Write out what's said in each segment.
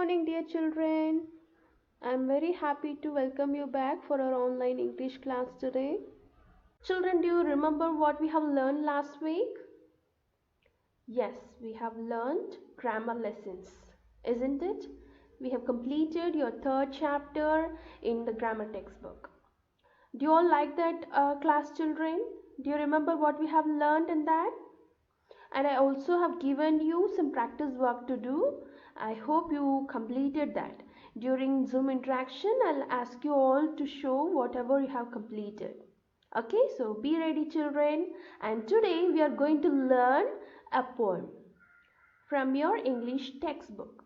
morning, dear children. I'm very happy to welcome you back for our online English class today. Children, do you remember what we have learned last week? Yes, we have learned grammar lessons, isn't it? We have completed your third chapter in the grammar textbook. Do you all like that class, children? Do you remember what we have learned in that? And I also have given you some practice work to do. I hope you completed that. During Zoom interaction, I'll ask you all to show whatever you have completed. Okay, so be ready, children. And today we are going to learn a poem from your English textbook.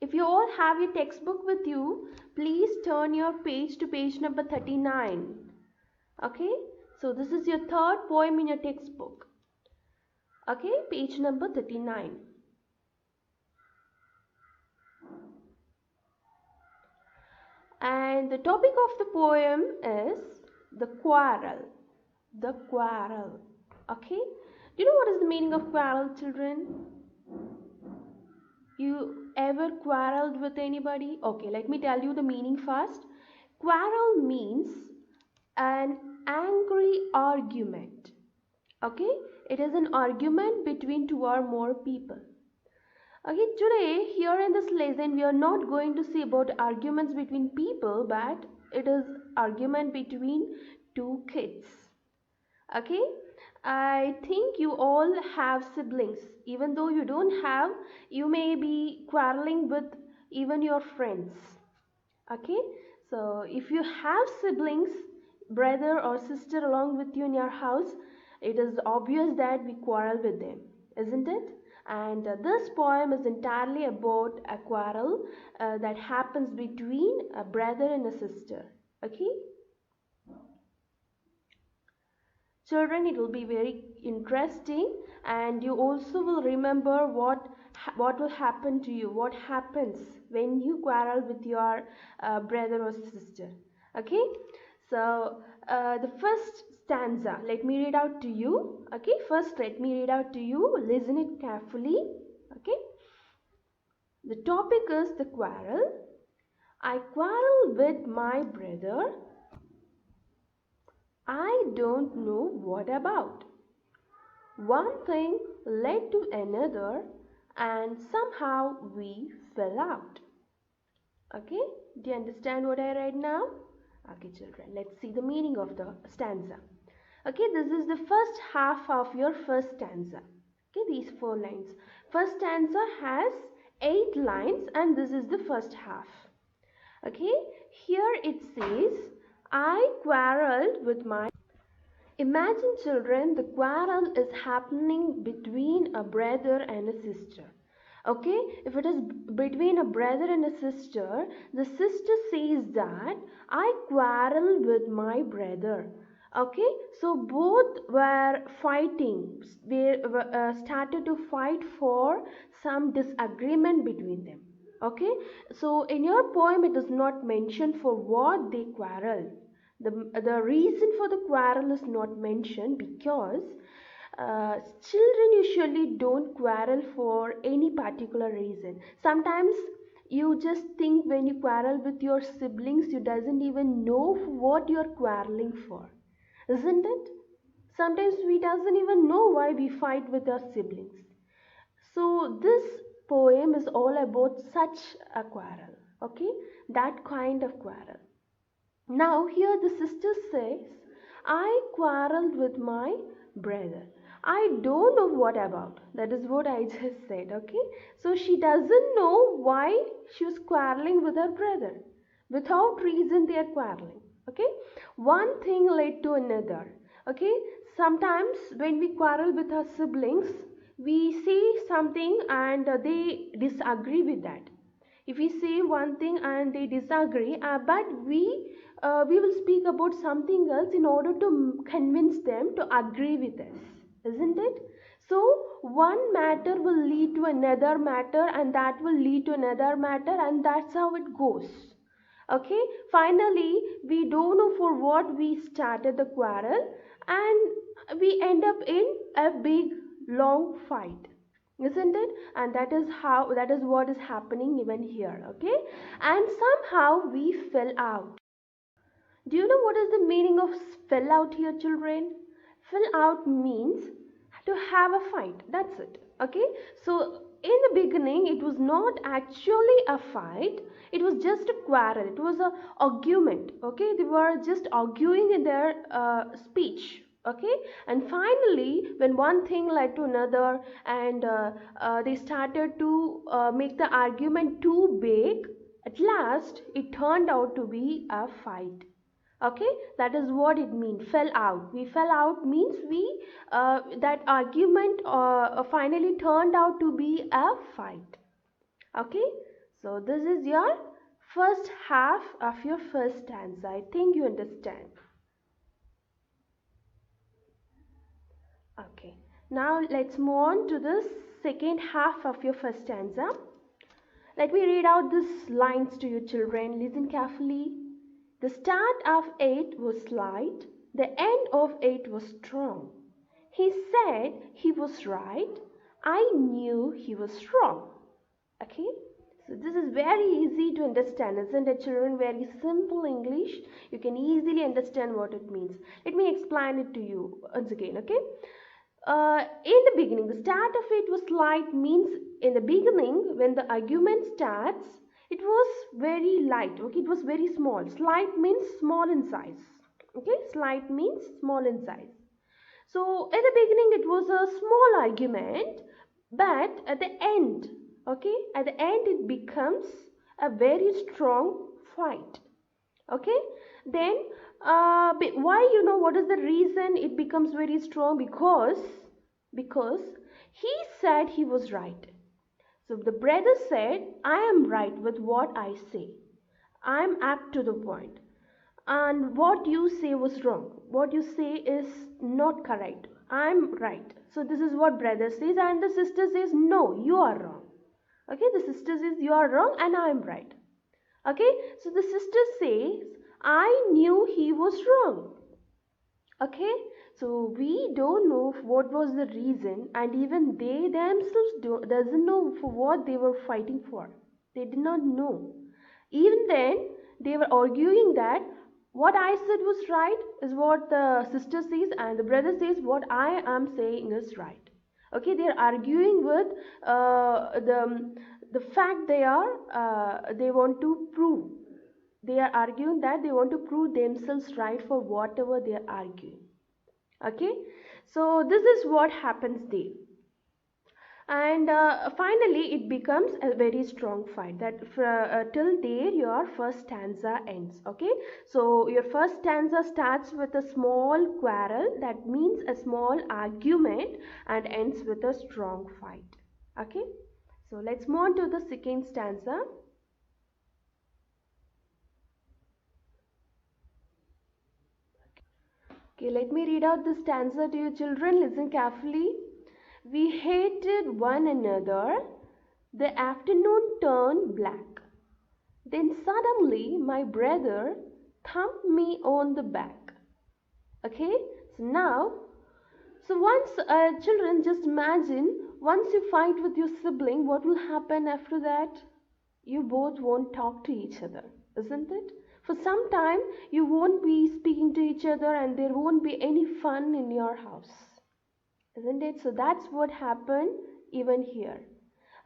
If you all have your textbook with you, please turn your page to page number 39. Okay, so this is your third poem in your textbook. Okay, page number 39. And the topic of the poem is the quarrel. The quarrel. Okay, do you know what is the meaning of quarrel, children? You ever quarreled with anybody? Okay, let me tell you the meaning first. Quarrel means an angry argument. Okay, it is an argument between two or more people. Okay, today here in this lesson we are not going to see about arguments between people, but it is argument between two kids. Okay, I think you all have siblings. Even though you don't have, you may be quarreling with even your friends. Okay, so if you have siblings, brother or sister along with you in your house, it is obvious that we quarrel with them, isn't it? And this poem is entirely about a quarrel that happens between a brother and a sister. Okay, children, it will be very interesting, and you also will remember what will happen to you, what happens when you quarrel with your brother or sister. Okay, so the first stanza, let me read out to you. Okay, first let me read out to you, listen it carefully. Okay, the topic is the quarrel. I quarrel with my brother, I don't know what about. One thing led to another, and somehow we fell out. Okay, do you understand what I read now? Okay, children, let's see the meaning of the stanza. Okay, this is the first half of your first stanza. Okay, these 4 lines. First stanza has 8 lines, and this is the first half. Okay, here it says, I quarreled with my... Imagine, children, the quarrel is happening between a brother and a sister. Okay, if it is between a brother and a sister, the sister says that I quarrel with my brother. Okay, so both were fighting. They started to fight for some disagreement between them. Okay, so in your poem it is not mentioned for what they quarreled. The reason for the quarrel is not mentioned because children usually don't quarrel for any particular reason. Sometimes you just think when you quarrel with your siblings, you doesn't even know what you're quarreling for, isn't it? Sometimes we doesn't even know why we fight with our siblings. So this poem is all about such a quarrel. Okay, that kind of quarrel. Now here the sister says, I quarreled with my brother. I don't know what about. That is what I just said. Okay, so she doesn't know why she was quarreling with her brother. Without reason they are quarreling. Okay, one thing led to another. Okay, sometimes when we quarrel with our siblings, we say something and they disagree with that. If we say one thing and they disagree, but we will speak about something else in order to convince them to agree with us, isn't it? So one matter will lead to another matter, and that will lead to another matter, and that's how it goes. Okay, finally we don't know for what we started the quarrel, and we end up in a big long fight. isn't it? And that is what is happening even here. Okay, and somehow we fell out. Do you know what is the meaning of fell out here, children? Fell out means to have a fight. That's it. Okay, so in the beginning it was not actually a fight, it was just a quarrel, it was a argument. Okay, they were just arguing in their speech. Okay, and finally when one thing led to another, and they started to make the argument too big, at last it turned out to be a fight. Okay, that is what it means, fell out. We fell out means we that argument finally turned out to be a fight. Okay, so this is your first half of your first stanza. I think you understand. Okay, now let's move on to the second half of your first stanza. Let me read out these lines to you, children. Listen carefully. The start of it was slight, the end of it was strong. He said he was right, I knew he was wrong. Okay, so this is very easy to understand, isn't it, children? Very simple English. You can easily understand what it means. Let me explain it to you once again. Okay, in the beginning, the start of it was light means in the beginning when the argument starts, it was very light. Okay, it was very small. Slight means small in size. Okay, slight means small in size. So in the beginning it was a small argument, but at the end, okay, at the end it becomes a very strong fight. Okay, then why, you know what is the reason it becomes very strong? Because he said he was right. So the brother said, I am right with what I say, I am apt to the point, and what you say was wrong, what you say is not correct, I am right. So this is what brother says, and the sister says, no, you are wrong. Okay, the sister says you are wrong and I am right. Okay, so the sister says, I knew he was wrong. Okay, so we don't know what was the reason, and even they themselves doesn't know for what they were fighting for. They did not know. Even then they were arguing that what I said was right is what the sister says, and the brother says what I am saying is right. Okay, they are arguing with the fact they want to prove. They are arguing that they want to prove themselves right for whatever they are arguing. Okay, so this is what happens there, and finally it becomes a very strong fight. That till there your first stanza ends. Okay, so your first stanza starts with a small quarrel, that means a small argument, and ends with a strong fight. Okay, so let's move on to the second stanza. Okay, let me read out the stanza to you, children. Listen carefully. We hated one another. The afternoon turned black. Then suddenly my brother thumped me on the back. Okay, so now, so once children, just imagine once you fight with your sibling, what will happen after that? You both won't talk to each other, isn't it? For some time, you won't be speaking to each other and there won't be any fun in your house, isn't it? So that's what happened even here.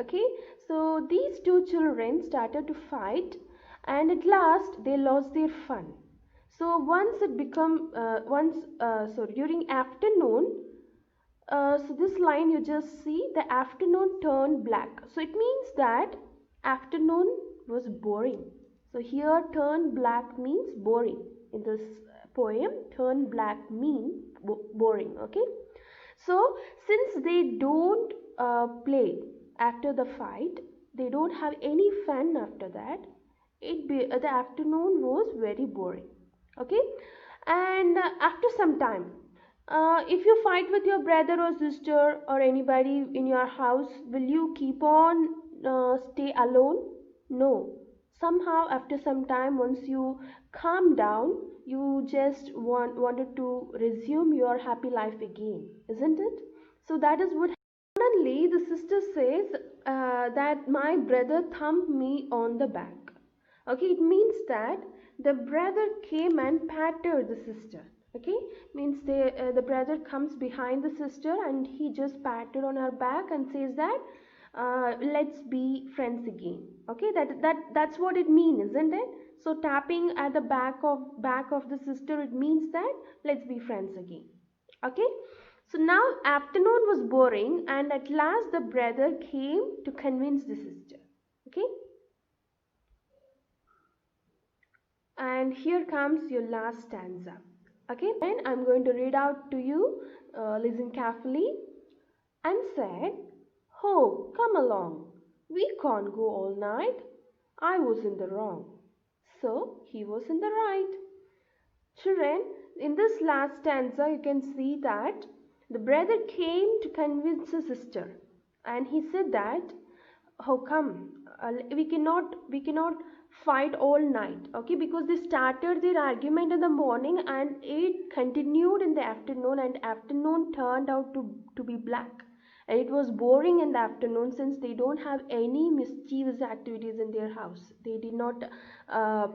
Okay, so these two children started to fight, and at last they lost their fun. So once it become once so during afternoon, so this line you just see, the afternoon turned black. So it means that afternoon was boring. So here turn black means boring. In this poem, turn black mean boring. Okay. So since they don't play after the fight, they don't have any fun after that. The afternoon was very boring. Okay, and after some time, if you fight with your brother or sister or anybody in your house, will you keep on stay alone? No. Somehow after some time, once you calm down, you just wanted to resume your happy life again, isn't it? So that is what happened. suddenly the sister says that my brother thumped me on the back. Okay, it means that the brother came and patted the sister. Okay, means the brother comes behind the sister and he just patted on her back and says that let's be friends again. Okay, that's what it means, isn't it? So tapping at the back of the sister, it means that let's be friends again. Okay, so now afternoon was boring and at last the brother came to convince the sister. Okay, and here comes your last stanza. Okay, and I'm going to read out to you. Listen carefully. And said, "Oh, come along. We can't go all night." I was in the wrong. So he was in the right. Children, in this last stanza, you can see that the brother came to convince his sister, and he said that, "Oh, come, we cannot fight all night, okay? Because they started their argument in the morning, and it continued in the afternoon, and afternoon turned out to be black." And it was boring in the afternoon since they don't have any mischievous activities in their house. They did not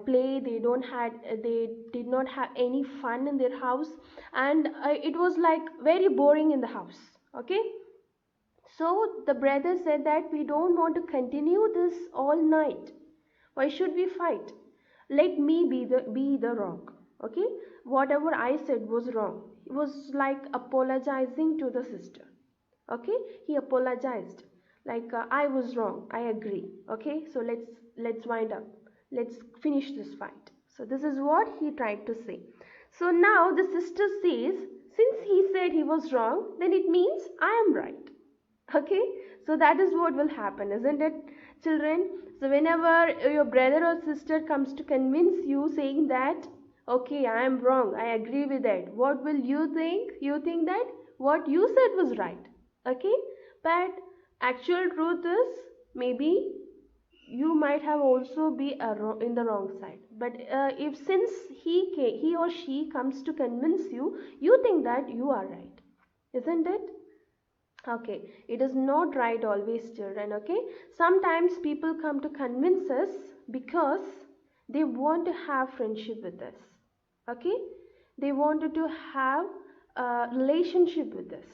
play. They did not have any fun in their house, and it was like very boring in the house. Okay. So the brother said that we don't want to continue this all night. Why should we fight? Let me be the wrong. Okay. Whatever I said was wrong. It was like apologizing to the sister. Okay, he apologized like I was wrong, I agree. Okay, so let's wind up, let's finish this fight. So this is what he tried to say. So now the sister says, since he said he was wrong, then it means I am right. Okay, so that is what will happen, isn't it, children? So whenever your brother or sister comes to convince you saying that, okay, I am wrong, I agree with that, what will you think? You think that what you said was right. Okay, but actual truth is maybe you might have also be in the wrong side. But if since he or she comes to convince you, you think that you are right, isn't it? Okay, it is not right always, children. Okay, sometimes people come to convince us because they want to have friendship with us. Okay, they wanted to have a relationship with us.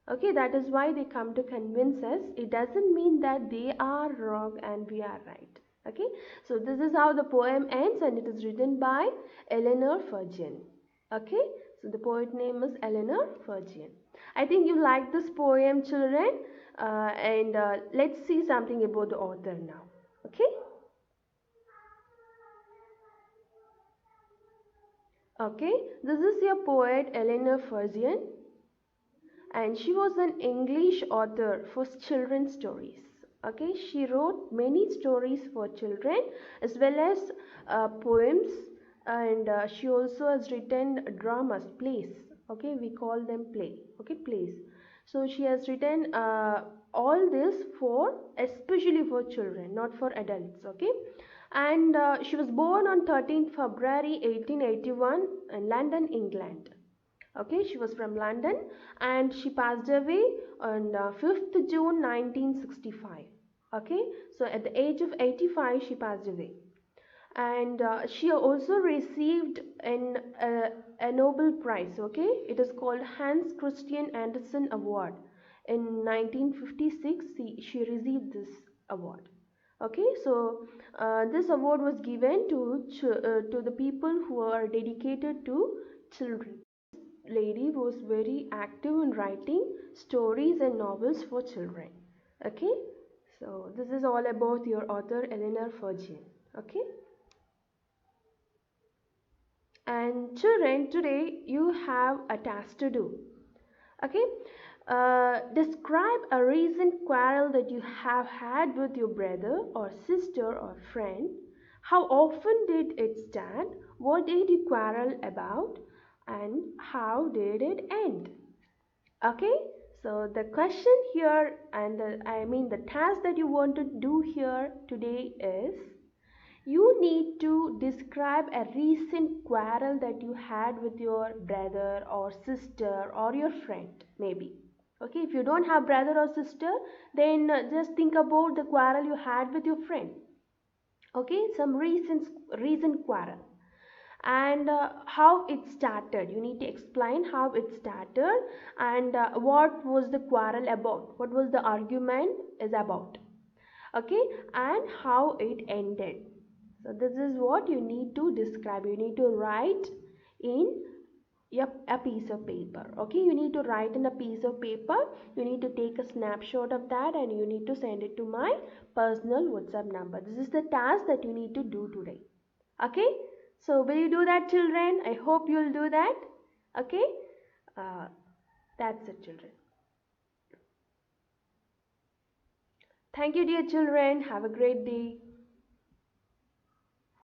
Okay, that is why they come to convince us. It doesn't mean that they are wrong and we are right. Okay, so this is how the poem ends, and it is written by Eleanor Virgin. Okay, so the poet name is Eleanor Virgin. I think you like this poem, children, and let's see something about the author now. Okay. Okay, this is your poet Eleanor Virgin, and she was an English author for children's stories. Okay, she wrote many stories for children as well as poems, and she also has written dramas, plays. Okay, we call them play. Okay, plays. So she has written all this for especially for children, not for adults. Okay, and she was born on 13th February 1881 in London, England. Okay, she was from London, and she passed away on 5th June 1965. Okay, so at the age of 85 she passed away, and she also received a Nobel Prize. Okay, it is called Hans Christian Andersen Award. In 1956 she received this award. Okay, so this award was given to the people who are dedicated to children. Lady was very active in writing stories and novels for children. Okay, so this is all about your author Eleanor Virgin. Okay, and children, today you have a task to do. Okay, describe a recent quarrel that you have had with your brother or sister or friend. How often did it start? What did you quarrel about? And how did it end? Okay, so the question here, and the task that you want to do here today is, you need to describe a recent quarrel that you had with your brother or sister or your friend, maybe. Okay, if you don't have brother or sister, then just think about the quarrel you had with your friend. Okay, some recent quarrel, and how it started. You need to explain how it started, and what was the quarrel about, what was the argument is about. Okay, and how it ended. So this is what you need to describe. You need to write in a piece of paper. Okay, you need to write in a piece of paper. You need to take a snapshot of that, and you need to send it to my personal WhatsApp number. This is the task that you need to do today. Okay, so will you do that, children? I hope you'll do that. Okay, uh, that's it, children. Thank you, dear children. Have a great day.